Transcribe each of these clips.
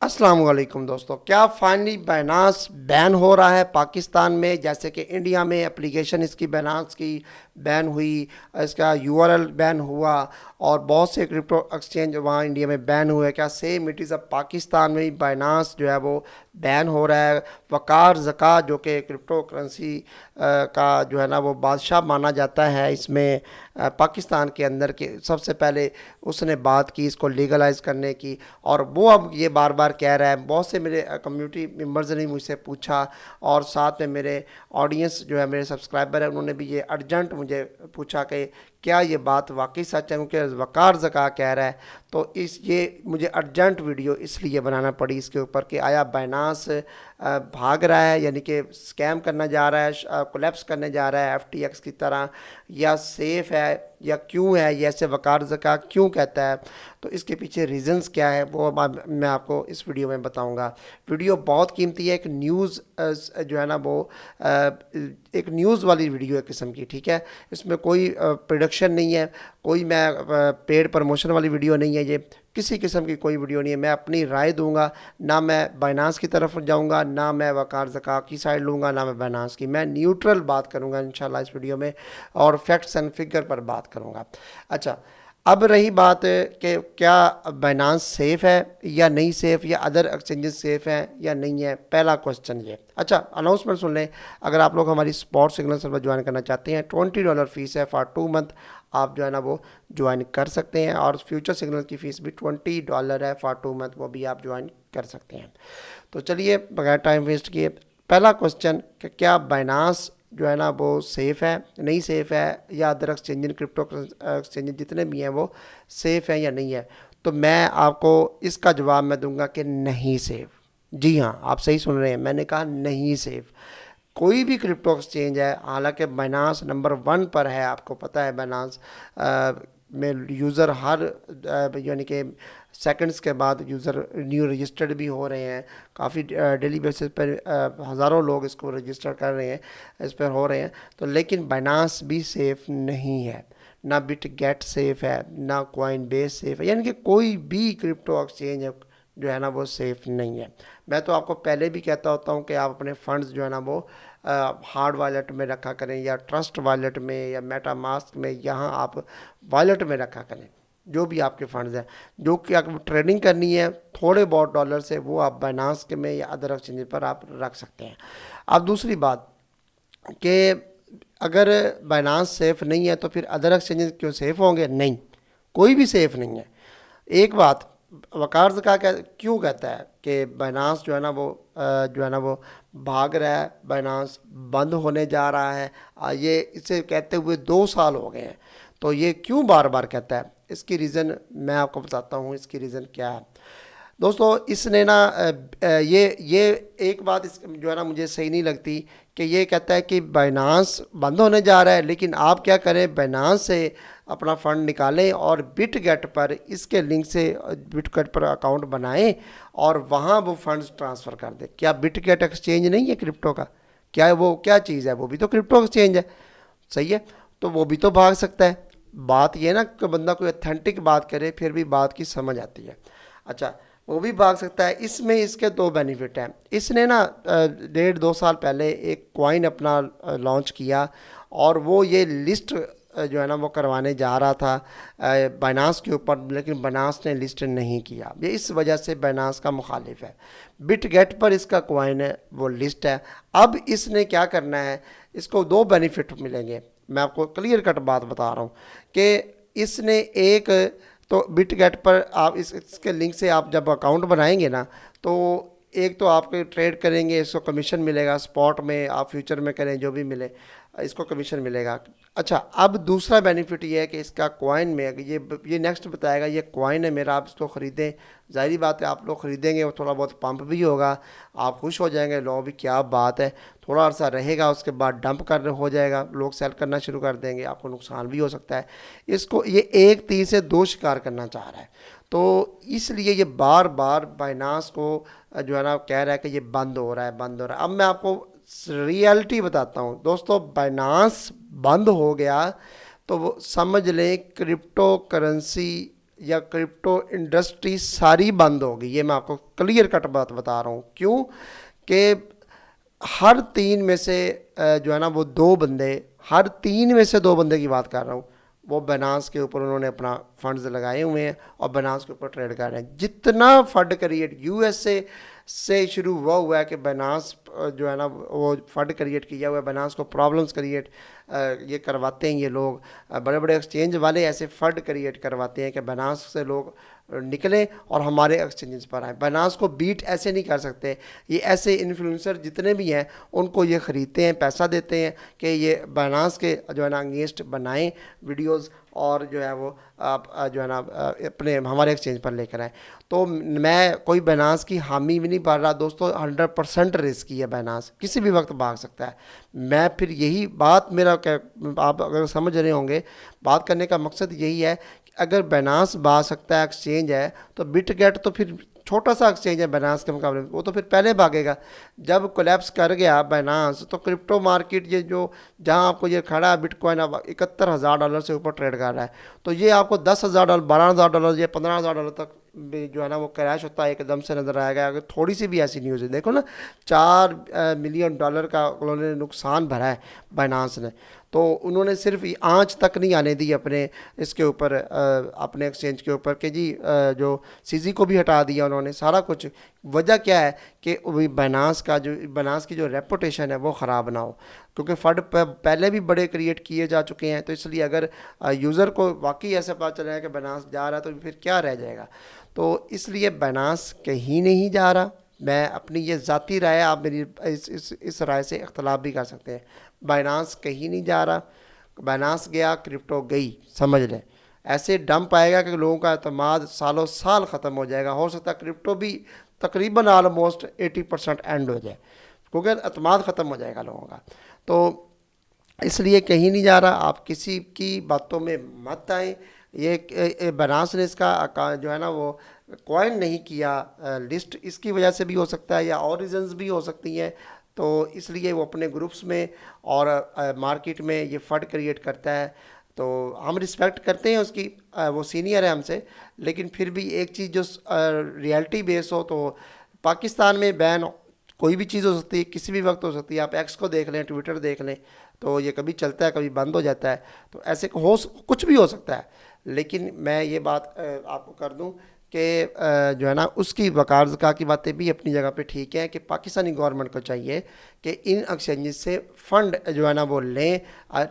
अस्सलाम वालेकुम दोस्तों, क्या फाइनली बाइनांस बैन हो रहा है पाकिस्तान में? जैसे कि इंडिया में एप्लीकेशन इसकी बाइनांस की बैन हुई, इसका यूआरएल बैन हुआ और बहुत से क्रिप्टो एक्सचेंज वहाँ इंडिया में बैन हुए। क्या सेम इट इज़ अब पाकिस्तान में भी बाइनांस जो है वो बैन हो रहा है? वकार ज़का जो कि क्रिप्टो करेंसी का जो है ना वो बादशाह माना जाता है, इसमें पाकिस्तान के अंदर के सबसे पहले उसने बात की इसको लीगलाइज करने की। और वो अब ये बार बार कह रहा है, बहुत से मेरे कम्युनिटी मेम्बर्स ने मुझसे पूछा और साथ में मेरे ऑडियंस जो है, मेरे सब्सक्राइबर है, उन्होंने भी ये अर्जेंट मुझे पूछा कि क्या ये बात वाकई सच है, क्योंकि वकार ज़का कह रहा है। तो इस ये मुझे अर्जेंट वीडियो इसलिए बनाना पड़ी इसके ऊपर कि आया बाइनांस भाग रहा है, यानी कि स्कैम करना जा रहा है, कोलैप्स करने जा रहा है एफटीएक्स की तरह, या सेफ़ है, या क्यों है ये ऐसे वकार ज़का क्यों कहता है, तो इसके पीछे रीज़न्स क्या है वो मैं आपको इस वीडियो में बताऊंगा। वीडियो बहुत कीमती है, एक न्यूज़ जो है ना वो एक न्यूज़ वाली वीडियो है किस्म की, ठीक है। इसमें कोई प्रोडक्शन नहीं है, कोई मैं पेड प्रमोशन वाली वीडियो नहीं है, ये किसी किस्म की कोई वीडियो नहीं है। मैं अपनी राय दूंगा, ना मैं बाइनांस की तरफ जाऊंगा, ना मैं वकार ज़का की साइड लूँगा, ना मैं बाइनांस की। मैं न्यूट्रल बात करूंगा इंशाल्लाह इस वीडियो में, और फैक्ट्स एंड फिगर पर बात करूंगा। अच्छा, अब रही बात कि क्या बाइनांस सेफ़ है या नहीं सेफ़, या अदर एक्सचेंजेस सेफ़ हैं या नहीं है, पहला क्वेश्चन ये। अच्छा, अनाउंसमेंट सुन लें। अगर आप लोग हमारी स्पॉट सिग्नल सर्वर ज्वाइन करना चाहते हैं, $20 फ़ीस है फॉर 2 मंथ, आप जो है ना वो ज्वाइन कर सकते हैं। और फ्यूचर सिग्नल की फ़ीस भी $20 है फॉर 2 मंथ, वो भी आप ज्वाइन कर सकते हैं। तो चलिए बगैर टाइम वेस्ट किए, पहला क्वेश्चन कि क्या बाइनांस जो है ना वो सेफ़ है, नहीं सेफ़ है, या अदर एक्सचेंज क्रिप्टो एक्सचेंज जितने भी हैं वो सेफ़ है या नहीं है। तो मैं आपको इसका जवाब मैं दूंगा कि नहीं सेफ़। जी हाँ, आप सही सुन रहे हैं, मैंने कहा नहीं सेफ़। कोई भी क्रिप्टो एक्सचेंज है, हालांकि बाइनांस नंबर 1 पर है, आपको पता है बाइनांस में यूज़र हर यानी कि सेकंड्स के बाद यूज़र न्यू रजिस्टर्ड भी हो रहे हैं। काफ़ी डेली बेसिस पर हज़ारों लोग इसको रजिस्टर कर रहे हैं, इस पर हो रहे हैं। तो लेकिन बाइनांस भी सेफ़ नहीं है, ना बिट गेट सेफ़ है, ना कॉइन बेस सेफ़ है, यानी कि कोई भी क्रिप्टो एक्सचेंज है जो है ना वो सेफ़ नहीं है। मैं तो आपको पहले भी कहता होता हूँ कि आप अपने फंड्स जो है ना वो हार्ड वॉलेट में रखा करें, या ट्रस्ट वॉलेट में, या मेटा मास्क में, यहाँ आप वॉलेट में रखा करें जो भी आपके फंड्स हैं। जो कि आपको ट्रेडिंग करनी है थोड़े बहुत डॉलर से, वो आप बाइनांस के में या अदर एक्सचेंज पर आप रख सकते हैं। अब दूसरी बात कि अगर बाइनांस सेफ़ नहीं है तो फिर अदर एक्सचेंज क्यों सेफ़ होंगे? नहीं, कोई भी सेफ़ नहीं है। एक बात, वकार ज़का क्यों कहता है कि बाइनांस जो है ना वो जो है ना वो भाग रहा है, बाइनांस बंद होने जा रहा है। ये इसे कहते हुए 2 साल हो गए हैं। तो ये क्यों बार बार कहता है, इसकी रीज़न मैं आपको बताता हूँ, इसकी रीज़न क्या है। दोस्तों, इसने ना ये एक बात इस जो है ना मुझे सही नहीं लगती कि ये कहता है कि बाइनांस बंद होने जा रहा है, लेकिन आप क्या करें, बाइनांस से अपना फ़ंड निकालें और बिटगेट पर इसके लिंक से बिटगेट पर अकाउंट बनाएं और वहाँ वो फंड्स ट्रांसफ़र कर दें। क्या बिटगेट एक्सचेंज नहीं है क्रिप्टो का? क्या वो क्या चीज़ है? वो भी तो क्रिप्टो एक्सचेंज है, सही है। तो वो भी तो भाग सकता है। बात ये ना कि बंदा कोई अथेंटिक बात करे फिर भी बात की समझ आती है। अच्छा, वो भी भाग सकता है। इसमें इसके 2 बेनिफिट हैं। इसने ना 1.5-2 साल पहले एक कॉइन अपना लॉन्च किया, और वो ये लिस्ट जो है ना वो करवाने जा रहा था बाइनांस के ऊपर, लेकिन बाइनांस ने लिस्ट नहीं किया। ये इस वजह से बाइनांस का मुखालिफ है। बिटगेट पर इसका कॉइन है, वो लिस्ट है। अब इसने क्या करना है, इसको 2 बेनिफिट मिलेंगे। मैं आपको क्लियर कट बात बता रहा हूँ कि इसने एक तो बिटगेट पर आप इसके लिंक से आप जब अकाउंट बनाएंगे ना, तो एक तो आपके ट्रेड करेंगे, इसको कमीशन मिलेगा, स्पॉट में आप फ्यूचर में करें जो भी मिले, इसको कमीशन मिलेगा। अच्छा, अब दूसरा बेनिफिट ये है कि इसका कॉइन में ये नेक्स्ट बताएगा, ये कॉइन है मेरा, आप इसको ख़रीदें। ज़ाहिर बात है आप लोग ख़रीदेंगे, वो थोड़ा बहुत पंप भी होगा, आप खुश हो जाएंगे, लो भी क्या बात है। थोड़ा अर्सा रहेगा, उसके बाद डंप कर हो जाएगा, लोग सेल करना शुरू कर देंगे, आपको नुकसान भी हो सकता है। इसको ये एक तीर से 2 शिकार करना चाह रहा है। तो इसलिए ये बार बार बाइनांस को जो है ना कह रहा है कि ये बंद हो रहा है, बंद हो रहा है। अब मैं आपको रियलिटी बताता हूँ दोस्तों, बाइनांस बंद हो गया तो वो समझ लें क्रिप्टो करेंसी या क्रिप्टो इंडस्ट्री सारी बंद होगी। ये मैं आपको क्लियर कट बात बता रहा हूँ। क्यों कि हर तीन में से जो है ना वो दो बंदे, हर तीन में से दो बंदे की बात कर रहा हूँ, वो बाइनेंस के ऊपर उन्होंने अपना फंड्स लगाए हुए हैं और बाइनेंस के ऊपर ट्रेड कर रहे हैं। जितना फंड क्रिएट यूएसए से शुरू हुआ है कि बाइनेंस जो है ना वो फंड क्रिएट किया हुआ है, बाइनेंस को प्रॉब्लम्स क्रिएट ये करवाते हैं ये लोग, बड़े बड़े एक्सचेंज वाले ऐसे फंड क्रिएट करवाते हैं कि बाइनेंस से लोग निकलें और हमारे एक्सचेंजेस पर आए। बाइनेंस को बीट ऐसे नहीं कर सकते। ये ऐसे इन्फ्लुएंसर जितने भी हैं उनको ये ख़रीदते हैं, पैसा देते हैं कि ये बाइनेंस के जो है ना अगेंस्ट बनाएं वीडियोस और जो है वो आप जो है ना अपने हमारे एक्सचेंज पर लेकर आए। तो मैं कोई बाइनेंस की हामी भी नहीं पढ़ रहा दोस्तों। 100% रिस्की है, बाइनेंस किसी भी वक्त भाग सकता है। मैं फिर यही बात मेरा आप अगर समझ रहे होंगे, बात करने का मकसद यही है कि अगर बाइनेंस भाग सकता है, एक्सचेंज है, तो बिटगेट तो फिर छोटा सा एक्सचेंज है बाइनेंस के मुकाबले में, वो तो फिर पहले भागेगा। जब कोलैप्स कर गया बाइनेंस तो क्रिप्टो मार्केट ये जो जहां आपको ये खड़ा है बिटकॉइन अब $71,000 से ऊपर ट्रेड कर रहा है, तो ये आपको $10,000, $12,000 या $15,000 तक जो है ना वो क्रैश होता है एकदम से नज़र आएगा। अगर थोड़ी सी भी ऐसी न्यूज़ है, देखो ना $4 मिलियन का उन्होंने नुकसान भरा है बाइनेंस ने, तो उन्होंने सिर्फ आंच तक नहीं आने दी अपने इसके ऊपर, अपने एक्सचेंज के ऊपर कि जी जो सीजी को भी हटा दिया उन्होंने, सारा कुछ। वजह क्या है कि वही बाइनेंस की जो रेपुटेशन है वो ख़राब ना हो, क्योंकि फंड पहले भी बड़े क्रिएट किए जा चुके हैं। तो इसलिए अगर यूज़र को वाकई ऐसा पता चला है कि बाइनेंस जा रहा है तो फिर क्या रह जाएगा। तो इसलिए बाइनेंस कहीं नहीं जा रहा। मैं अपनी ये ज़ाती राय, आप मेरी इस राय से इख्तलाफ भी कर सकते हैं। बाइनेंस कहीं नहीं जा रहा। बाइनेंस गया, क्रिप्टो गई, समझ लें। ऐसे डंप आएगा कि लोगों का एतमाद सालों साल ख़त्म हो जाएगा। हो सकता है क्रिप्टो भी तकरीबन ऑलमोस्ट 80% एंड हो जाए, क्योंकि एतमाद ख़त्म हो जाएगा लोगों का। तो इसलिए कहीं नहीं जा रहा। आप किसी की बातों में मत आएँ। ये बाइनेंस ने इसका जो है ना वो कॉइन नहीं किया लिस्ट, इसकी वजह से भी हो सकता है या और रीजंस भी हो सकती हैं। तो इसलिए वो अपने ग्रुप्स में और मार्केट में ये फंड क्रिएट करता है। तो हम रिस्पेक्ट करते हैं उसकी, वो सीनियर है हमसे, लेकिन फिर भी एक चीज़ जो रियलिटी बेस हो, तो पाकिस्तान में बैन कोई भी चीज़ हो सकती है, किसी भी वक्त हो सकती है। आप एक्स को देख लें, ट्विटर देख लें, तो ये कभी चलता है कभी बंद हो जाता है। तो ऐसे कुछ भी हो सकता है। लेकिन मैं ये बात आपको कर दूं कि जो है ना उसकी वकार की बातें भी अपनी जगह पे ठीक है कि पाकिस्तानी गवर्नमेंट को चाहिए कि इन एक्सचेंजेस से फ़ंड जो है ना वो लें,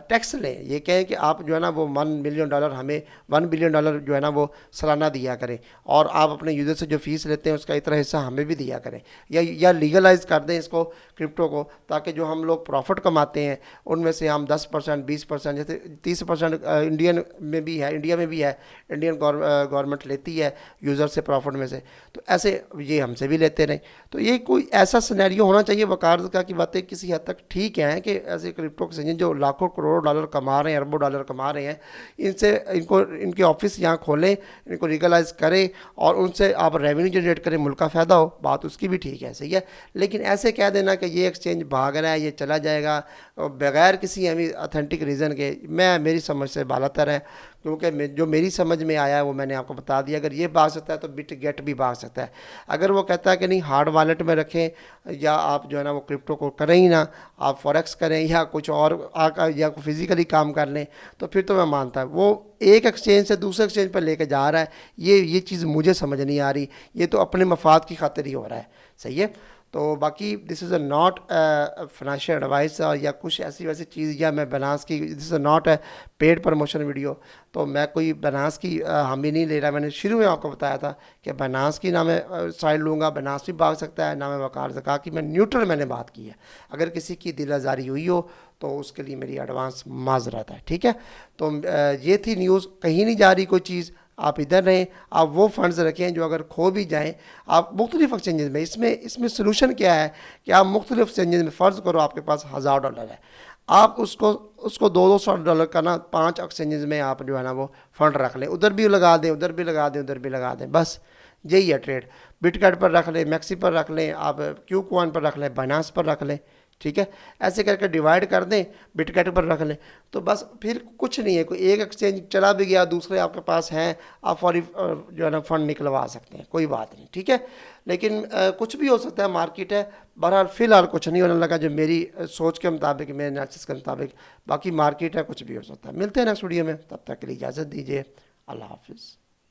टैक्स लें। ये कहें कि आप जो है ना वो $1 मिलियन हमें $1 बिलियन जो है ना वो सालाना दिया करें, और आप अपने यूज़र से जो फ़ीस लेते हैं उसका इतना हिस्सा हमें भी दिया करें, या लीगलाइज कर दें इसको, क्रिप्टो को, ताकि जो हम लोग प्रॉफिट कमाते हैं उनमें से हम 10%, 20%, जैसे 30% इंडिया में भी है, इंडियन गवर्नमेंट लेती है यूज़र से प्रॉफिट में से, तो ऐसे ये हमसे भी लेते रहें। तो ये कोई ऐसा सिनेरियो होना चाहिए। वकारज़का की बातें किसी हद तक ठीक हैं कि ऐसे क्रिप्टो एक्सचेंज जो लाखों करोड़ों डॉलर कमा रहे हैं, अरबों डॉलर कमा रहे हैं, इनके ऑफिस यहाँ खोलें, इनको लीगलाइज करें और उनसे आप रेवेन्यू जनरेट करें, मुल्क का फ़ायदा हो, बात उसकी भी ठीक है, सही है। लेकिन ऐसे कह देना कि ये एक्सचेंज भाग रहा है, ये चला जाएगा बगैर किसी अथेंटिक रीज़न के, मेरी समझ से बालातर है। क्योंकि जो मेरी समझ में आया है वो मैंने आपको बता दिया। अगर ये भाग सकता है तो बिटगेट भी भाग सकता है। अगर वो कहता है कि नहीं हार्ड वॉलेट में रखें, या आप जो है ना वो क्रिप्टो को करें ही ना, आप फॉरेक्स करें या कुछ और या फिज़िकली काम कर लें, तो फिर तो मैं मानता हूँ वो एक एक्सचेंज से दूसरे एक्सचेंज पर लेके जा रहा है। ये चीज़ मुझे समझ नहीं आ रही। ये तो अपने मफाद की खातिर ही हो रहा है, सही है। तो बाकी this is a not financial advice या कुछ ऐसी वैसी चीज़, या मैं बाइनेंस की, this is not a paid promotion video. तो मैं कोई बाइनेंस की हामी नहीं ले रहा। मैंने शुरू में आपको बताया था कि बाइनेंस की ना मैं साइड लूँगा, बाइनेंस भी भाग सकता है, ना मैं वकारज़का की, मैं न्यूट्रल मैंने बात की है। अगर किसी की दिल आज़ारी हुई हो तो उसके लिए मेरी एडवांस माजरत है, ठीक है। तो ये थी न्यूज़, कहीं नहीं जा रही कोई चीज़, आप इधर रहें। आप वो फंड्स रखें जो अगर खो भी जाएं, आप मुख्तलिफ एक्सचेंजेस में, इसमें सोल्यूशन क्या है कि आप मुख्तलिफ एक्सचेंजेस में, फ़र्ज़ करो आपके पास $1000 है, आप उसको $200 का ना 5 एक्सचेंजेस में आप जो है ना वो फ़ंड रख लें, उधर भी लगा दें, उधर भी लगा दें, उधर भी लगा दें, बस यही है ट्रेड। बिटकॉइन पर रख लें, मैक्सी पर रख लें, आप क्यू कॉइन पर रख लें, बाइनेंस पर रख लें, ठीक है, ऐसे करके डिवाइड कर दें, बिटकेट पर रख लें, तो बस फिर कुछ नहीं है, कोई एक एक्सचेंज चला भी गया, दूसरे आपके पास हैं, आप फौरी जो है ना फंड निकलवा सकते हैं, कोई बात नहीं, ठीक है। लेकिन कुछ भी हो सकता है, मार्केट है। बहरहाल फ़िलहाल कुछ नहीं होने लगा, जो मेरी सोच के मुताबिक, मेरे एनालिसिस के मुताबिक। बाकी मार्केट है, कुछ भी हो सकता है। मिलते हैं नेक्स्ट वीडियो में, तब तक के लिए इजाज़त दीजिए। अल्लाह हाफिज़।